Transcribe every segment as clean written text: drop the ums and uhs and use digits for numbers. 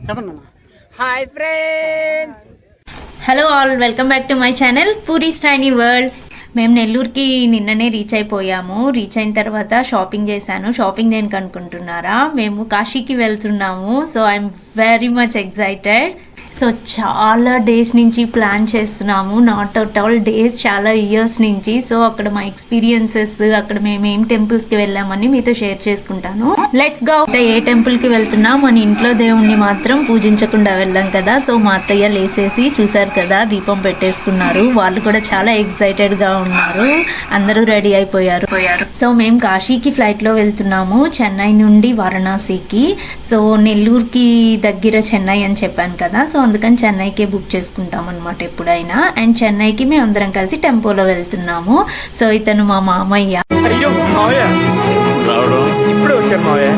చెప్పండి అన్న. Hi friends, hello all, welcome back to my channel puris tiny world. మేము నెల్లూరుకి నిన్ననే రీచ్ అయిపోయాము. రీచ్ అయిన తర్వాత షాపింగ్ చేశాను. షాపింగ్ దేనికి అనుకుంటున్నారా? మేము కాశీకి వెళ్తున్నాము. So I'm very much excited. So చాలా డేస్ నుంచి ప్లాన్ చేస్తున్నాము, నాట్ అట్ ఆల్ డేస్, చాలా ఇయర్స్ నుంచి. సో అక్కడ మా ఎక్స్పీరియన్సెస్, అక్కడ మేము ఏం టెంపుల్స్కి వెళ్ళామని మీతో షేర్ చేసుకుంటాను. Let's go. ఏ టెంపుల్కి వెళ్తున్నా మన ఇంట్లో దేవుణ్ణి మాత్రం పూజించకుండా వెళ్ళాం కదా. సో మా అత్తయ్య లేసేసి చూసారు కదా, దీపం పెట్టేసుకున్నారు. వాళ్ళు కూడా చాలా ఎక్సైటెడ్గా ఉన్నారు. అందరూ రెడీ అయిపోయారు. సో మేము కాశీకి ఫ్లైట్లో వెళ్తున్నాము, చెన్నై నుండి వారణాసికి. సో నెల్లూరుకి దగ్గర చెన్నై అని చెప్పాను కదా, సో అందుకని చెన్నైకే బుక్ చేసుకుంటాం అనమాట ఎప్పుడైనా. అండ్ చెన్నైకి మేము అందరం కలిసి టెంపోలో వెళ్తున్నాము. సో ఇతను మా మామయ్య. అయ్యో మావయ్య, ఇప్పుడే వచ్చారు మావయ్య.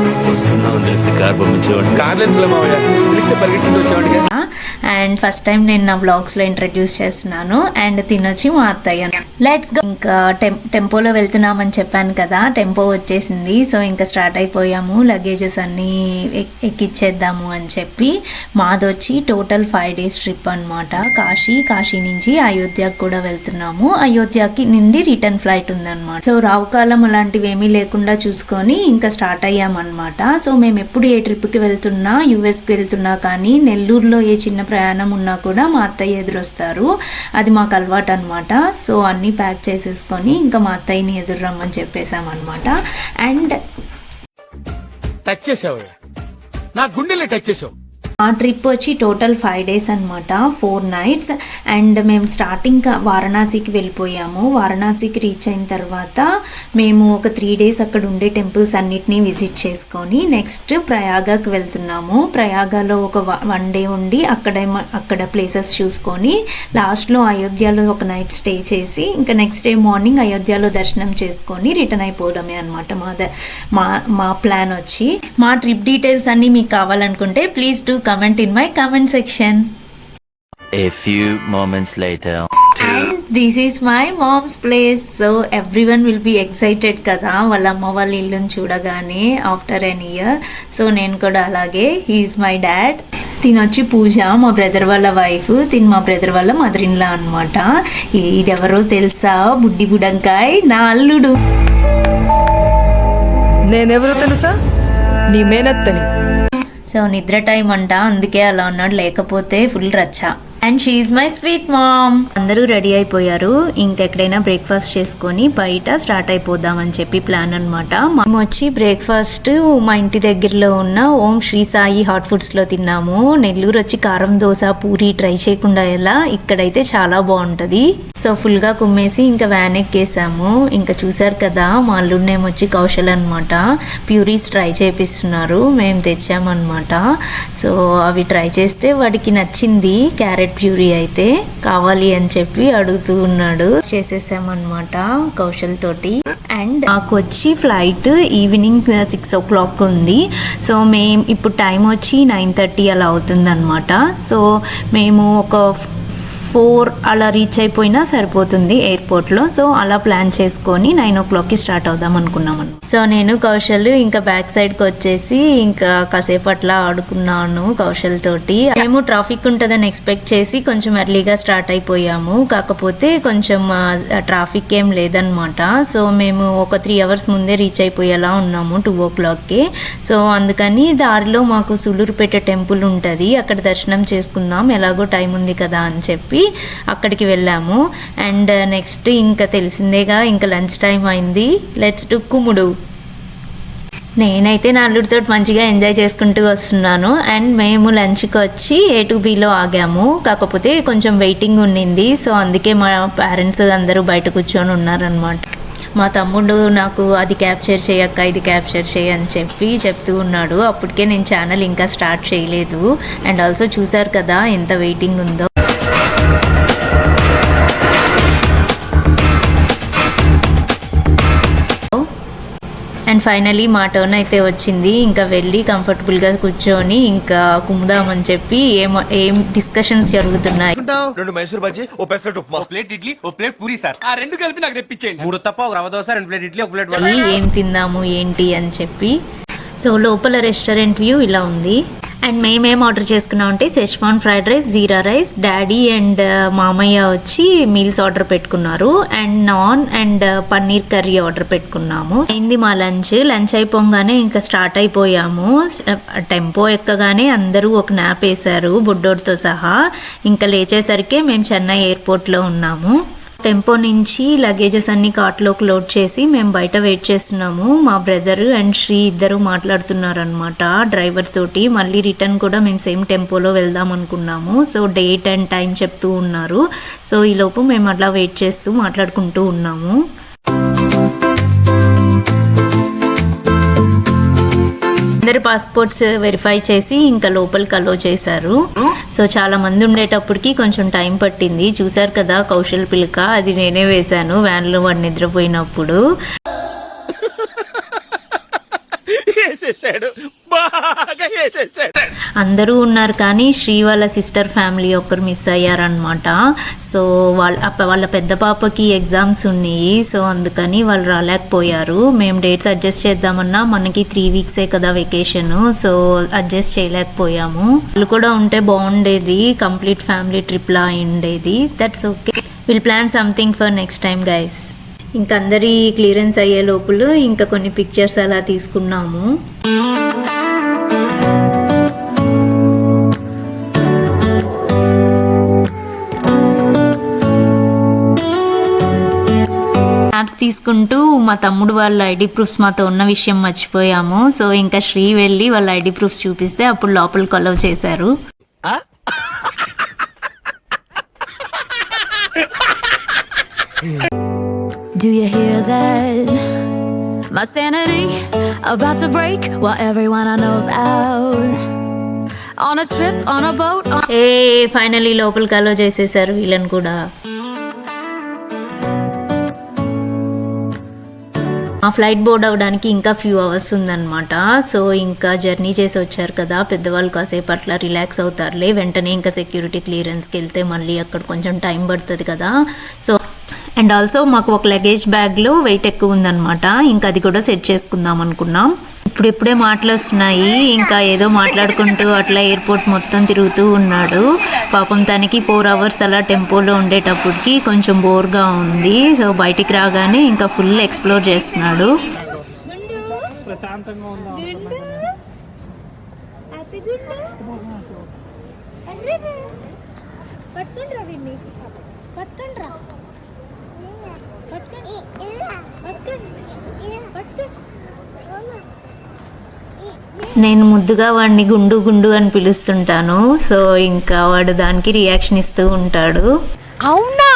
అండ్ ఫస్ట్ టైం నేను నా వ్లాగ్స్లో ఇంట్రడ్యూస్ చేస్తున్నాను. అండ్ తినొచ్చి మా అత్తయ్య. Let's go. ఇంకా టెంపోలో వెళ్తున్నామని చెప్పాను కదా, టెంపో వచ్చేసింది. సో ఇంకా స్టార్ట్ అయిపోయాము. లగేజెస్ అన్నీ ఎక్కిచ్చేద్దాము అని చెప్పి. మాదొచ్చి టోటల్ 5 days ట్రిప్ అనమాట. కాశీ నుంచి అయోధ్యకు కూడా వెళ్తున్నాము. అయోధ్యకి నుండి రిటర్న్ ఫ్లైట్ ఉందన్నమాట. సో రావుకాలం అలాంటివి ఏమీ లేకుండా చూసుకొని ఇంకా స్టార్ట్ అయ్యామన్నమాట. సో మేము ఎప్పుడు ఏ ట్రిప్కి వెళ్తున్నా, యూఎస్కి వెళ్తున్నా కానీ నెల్లూరులో ఏ చిన్న ప్రయాణం ఉన్నా కూడా మా అత్తయ్య ఎదురొస్తారు. అది మాకు అలవాటు అనమాట. సో అన్నీ ప్యాక్ చేసేసుకొని ఇంకా మా అత్తయ్యని ఎదురు రమ్మని చెప్పేసామన్నమాట. అండ్ టచ్ చేసావు, నా గుండెల్ని టచ్ చేసావు. ఆ ట్రిప్ వచ్చి టోటల్ 5 days అనమాట, 4 nights. అండ్ మేము స్టార్టింగ్ వారణాసికి వెళ్ళిపోయాము. వారణాసికి రీచ్ అయిన తర్వాత మేము ఒక 3 days అక్కడ ఉండే టెంపుల్స్ అన్నిటినీ విజిట్ చేసుకొని నెక్స్ట్ ప్రయాగకి వెళ్తున్నాము. ప్రయాగలో ఒక 1 day ఉండి అక్కడ ప్లేసెస్ చూసుకొని లాస్ట్లో అయోధ్యలో ఒక నైట్ స్టే చేసి ఇంకా నెక్స్ట్ డే మార్నింగ్ అయోధ్యలో దర్శనం చేసుకొని రిటర్న్ అయిపోవడమే అనమాట మా ప్లాన్ వచ్చి. మా ట్రిప్ డీటెయిల్స్ అన్నీ మీకు కావాలనుకుంటే please do comment in my comment section. A few moments later. And this is my mom's place. So everyone will be excited కదా వాళ్ళ అమ్మ వాళ్ళ ఇల్లుని చూడగానే after an year. సో నేను కూడా అలాగే. he is my dad. తినొచ్చి పూజ, మా బ్రదర్ వాళ్ళ వైఫ్. తిని మా బ్రదర్ వాళ్ళ మదర్ ఇన్ లా అనమాట. ఈడెవరో తెలుసా? బుడ్డి బుడంకాయ్, నా అల్లుడు. నేనెవరో తెలుసా? నీ మేనత్తని. సో నిద్ర టైం అంట, అందుకే అలా ఉన్నాడు, లేకపోతే ఫుల్ రచ్చ. And she is my sweet ma'am. అందరూ రెడీ అయిపోయారు. ఇంకెక్కడైనా బ్రేక్ఫాస్ట్ చేసుకొని బయట స్టార్ట్ అయిపోదామని చెప్పి ప్లాన్ అనమాట. మేము వచ్చి బ్రేక్ఫాస్ట్ మా ఇంటి దగ్గరలో ఉన్న ఓం శ్రీ సాయి హాట్ ఫుడ్స్లో తిన్నాము. నెల్లూరు వచ్చి కారం దోశ, పూరి ట్రై చేయకుండా ఎలా, ఇక్కడైతే చాలా బాగుంటుంది. సో ఫుల్గా కుమ్మేసి ఇంకా వ్యాన్ ఎక్కేసాము. ఇంకా చూసారు కదా, మా అల్లుడి నేమ్ వచ్చి కౌశల్ అనమాట. ప్యూరీస్ ట్రై చేపిస్తున్నారు, మేము తెచ్చామన్నమాట. సో అవి ట్రై చేస్తే వాడికి నచ్చింది. క్యారెట్ ప్యూరీ అయితే కావాలి అని చెప్పి అడుగుతూ ఉన్నాడు. చేసేసామన్నమాట కౌశల్ తోటి. అండ్ మాకు వచ్చి ఫ్లైట్ ఈవినింగ్ 6 o'clock ఉంది. సో మేము ఇప్పుడు టైం వచ్చి 9:30 అలా అవుతుంది అనమాట. సో మేము ఒక 4 అలా రీచ్ అయిపోయినా సరిపోతుంది ఎయిర్పోర్ట్లో. సో అలా ప్లాన్ చేసుకొని 9 o'clockకి స్టార్ట్ అవుదాం అనుకున్నాం. సో నేను కౌశల్ ఇంకా బ్యాక్ సైడ్కి వచ్చేసి ఇంకా కాసేపు అట్లా ఆడుకున్నాను కౌశల్ తోటి. మేము ట్రాఫిక్ ఉంటుందని ఎక్స్పెక్ట్ చేసి కొంచెం ఎర్లీగా స్టార్ట్ అయిపోయాము. కాకపోతే కొంచెం ట్రాఫిక్ ఏం లేదనమాట. సో మేము ఒక 3 hours ముందే రీచ్ అయిపోయేలా ఉన్నాము 2 o'clockకి. సో అందుకని దారిలో మాకు సులూరుపేట టెంపుల్ ఉంటుంది, అక్కడ దర్శనం చేసుకుందాం, ఎలాగో టైం ఉంది కదా అని చెప్పి అక్కడికి వెళ్ళాము. అండ్ నెక్స్ట్ ఇంకా తెలిసిందేగా, ఇంకా లంచ్ టైం అయింది. లెట్స్ డు కుముడు. నేనైతే నా అల్లుడితో మంచిగా ఎంజాయ్ చేసుకుంటూ వస్తున్నాను. అండ్ మేము లంచ్కి వచ్చి A2Bలో ఆగాము. కాకపోతే కొంచెం వెయిటింగ్ ఉండింది. సో అందుకే మా పేరెంట్స్ అందరూ బయట కూర్చొని ఉన్నారనమాట. మా తమ్ముడు నాకు అది క్యాప్చర్ చేయక్క, ఇది క్యాప్చర్ చేయని చెప్పి చెప్తూ ఉన్నాడు. అప్పటికే నేను ఛానల్ ఇంకా స్టార్ట్ చేయలేదు. అండ్ ఆల్సో చూసారు కదా ఎంత వెయిటింగ్ ఉందో. అండ్ ఫైనలీ మా టర్న్ అయితే వచ్చింది. ఇంకా వెళ్ళి కంఫర్టబుల్గా కూర్చొని ఇంకా కుమ్ముదామని చెప్పి ఏం డిస్కషన్స్ జరుగుతున్నాయి. 2 మైసూర్ బజ్జీ, ఓ పెసరట్టు ఉప్మా, ప్లేట్ ఇడ్లీ, ఓ ప్లేట్ పూరి సార్. ఆ 2 కలిపి నాకు తెప్పించేయండి. 3 తప్ప, ఒక రవ్వ దోశ, 2 ప్లేట్ ఇడ్లీ, ఒక ప్లేట్ వడ. ఏం తిందాము ఏంటి అని చెప్పి సో లోపల రెస్టారెంట్ వ్యూ ఇలా ఉంది. అండ్ మేమేం ఆర్డర్ చేసుకున్నాం అంటే Schezwan fried rice, jeera rice. Daddy and మామయ్య వచ్చి మీల్స్ ఆర్డర్ పెట్టుకున్నారు. And non and paneer curry order పెట్టుకున్నాము. అయింది మా లంచ్ అయిపోగానే ఇంకా స్టార్ట్ అయిపోయాము. టెంపో ఎక్కగానే అందరూ ఒక నాప్ వేశారు బుడ్డోడితో సహా. ఇంకా లేచేసరికి మేము చెన్నై ఎయిర్పోర్ట్లో ఉన్నాము. టెంపో నుంచి లగేజెస్ అన్ని కార్ట్లోకి లోడ్ చేసి మేము బయట వెయిట్ చేస్తున్నాము. మా బ్రదర్ అండ్ శ్రీ ఇద్దరు మాట్లాడుతున్నారు అనమాట డ్రైవర్ తోటి. మళ్ళీ రిటర్న్ కూడా మేము సేమ్ టెంపోలో వెళ్దాం అనుకున్నాము. సో డేట్ అండ్ టైం చెప్తూ ఉన్నారు. సో ఈలోపు మేము అట్లా వెయిట్ చేస్తూ మాట్లాడుకుంటూ ఉన్నాము. అందరు పాస్పోర్ట్స్ వెరిఫై చేసి ఇంకా లోపలికి అలో చేశారు. సో చాలా మంది ఉండేటప్పటికి కొంచెం టైం పట్టింది. చూసారు కదా కౌశల్ పిలక, అది నేనే వేశాను వ్యాన్లో వాడు నిద్రపోయినప్పుడు. వేసేసాడు, బాగా వేసేసాడు. అందరూ ఉన్నారు కానీ శ్రీ వాళ్ళ సిస్టర్ ఫ్యామిలీ ఒక్కరు మిస్ అయ్యారనమాట. సో వాళ్ళ పెద్ద పాపకి ఎగ్జామ్స్ ఉన్నాయి. సో అందుకని వాళ్ళు రాలేకపోయారు. మేము డేట్స్ అడ్జస్ట్ చేద్దామన్నా మనకి 3 వీక్సే కదా వెకేషన్. So adjust చేయలేకపోయాము. వాళ్ళు కూడా ఉంటే బాగుండేది, కంప్లీట్ ఫ్యామిలీ ట్రిప్లా ఉండేది. That's okay, will plan something for next time guys. ఇంక అందరి క్లియరెన్స్ అయ్యే లోపల ఇంకా కొన్ని పిక్చర్స్ అలా తీసుకున్నాము. మ్యాప్స్ తీసుకుంటూ మా తమ్ముడు వాళ్ళ ఐడి ప్రూఫ్స్ మాతో ఉన్న విషయం మర్చిపోయాము. సో ఇంకా శ్రీ వెళ్ళి వాళ్ళ ఐడి ప్రూఫ్స్ చూపిస్తే అప్పుడు లోపలికి అలౌ చేశారు. Do you hear that? My sanity about to break while everyone I know's out on a trip, on a boat. Finally లోపలికి అలౌ చేసేసారు వీళ్ళని కూడా. ఆ ఫ్లైట్ బోర్డ్ అవ్వడానికి ఇంకా ఫ్యూ అవర్స్ ఉందన్నమాట. సో ఇంకా జర్నీ చేసి వచ్చారు కదా పెద్దవాళ్ళు, కాసేపు అట్లా రిలాక్స్ అవుతారులే. వెంటనే ఇంకా సెక్యూరిటీ క్లియరెన్స్కి వెళ్తే మళ్ళీ అక్కడ కొంచెం టైం పడుతుంది కదా. సో అండ్ ఆల్సో మాకు ఒక లగేజ్ బ్యాగ్లో వెయిట్ ఎక్కువ ఉందన్నమాట. ఇంకా అది కూడా సెట్ చేసుకుందాం అనుకున్నాం. ఇప్పుడే మాటలు వస్తున్నాయి. ఇంకా ఏదో మాట్లాడుకుంటూ అట్లా ఎయిర్పోర్ట్ మొత్తం తిరుగుతూ ఉన్నాడు. పాపం తనకి 4 అవర్స్ అలా టెంపోలో ఉండేటప్పటికి కొంచెం బోర్గా ఉంది. సో బయటికి రాగానే ఇంకా ఫుల్ ఎక్స్ప్లోర్ చేస్తున్నాడు. నేను ముద్దుగా వాడిని గుండు గుండు అని పిలుస్తుంటాను. సో ఇంకా వాడు దానికి రియాక్షన్ ఇస్తూ ఉంటాడు. అవునా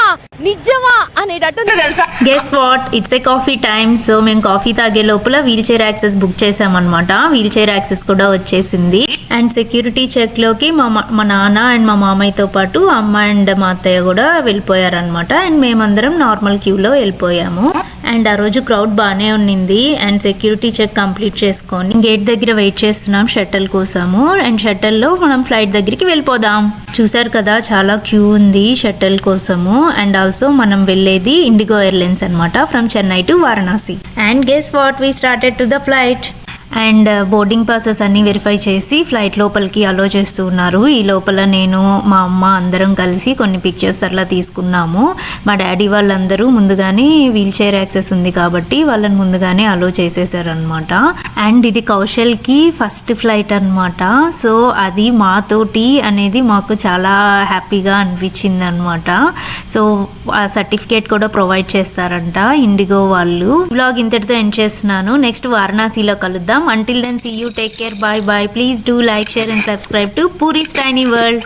నిజమా అనేటట్టు తెలుసా. Guess what, it's a coffee time. So మేము కాఫీ తాగే లోపల వీల్ చైర్ యాక్సెస్ బుక్ చేసామన్నమాట. వీల్ చైర్ యాక్సెస్ కూడా వచ్చేసింది. అండ్ సెక్యూరిటీ చెక్లోకి మా నాన్న అండ్ మా మామయ్యతో పాటు అమ్మ అండ్ మా అత్తయ్య కూడా వెళ్ళిపోయారనమాట. అండ్ మేమందరం నార్మల్ క్యూలో వెళ్ళిపోయాము. అండ్ ఆ రోజు క్రౌడ్ బాగానే ఉన్నింది. అండ్ సెక్యూరిటీ చెక్ కంప్లీట్ చేసుకొని గేట్ దగ్గర వెయిట్ చేస్తున్నాం షటిల్ కోసము. అండ్ షటిల్లో మనం ఫ్లైట్ దగ్గరికి వెళ్ళిపోదాం. చూసారు కదా చాలా క్యూ ఉంది షటిల్ కోసము. అండ్ ఆల్సో మనం వెళ్ళేది ఇండిగో ఎయిర్లైన్స్ అనమాట, from Chennai to Varanasi. And guess what, we started to the flight. And boarding passes అన్నీ వెరిఫై చేసి ఫ్లైట్ లోపలికి అలో చేస్తూ ఉన్నారు. ఈ లోపల నేను మా అమ్మ అందరం కలిసి కొన్ని పిక్చర్స్ అట్లా తీసుకున్నాము. మా డాడీ వాళ్ళందరూ ముందుగానే వీల్ చైర్ యాక్సెస్ ఉంది కాబట్టి వాళ్ళని ముందుగానే అలో చేసేసారనమాట. అండ్ ఇది కౌశల్కి ఫస్ట్ ఫ్లైట్ అనమాట. సో అది మాతోటి అనేది మాకు చాలా హ్యాపీగా అనిపించింది అనమాట. సో ఆ సర్టిఫికేట్ కూడా ప్రొవైడ్ చేస్తారంట ఇండిగో వాళ్ళు. వ్లాగ్ ఇంతటితో ఎండ్ చేస్తున్నాను. నెక్స్ట్ వారణాసిలో కలుద్దాం. Until then, see you, take care, bye bye. Please do like, share and subscribe to Puri's Tiny World.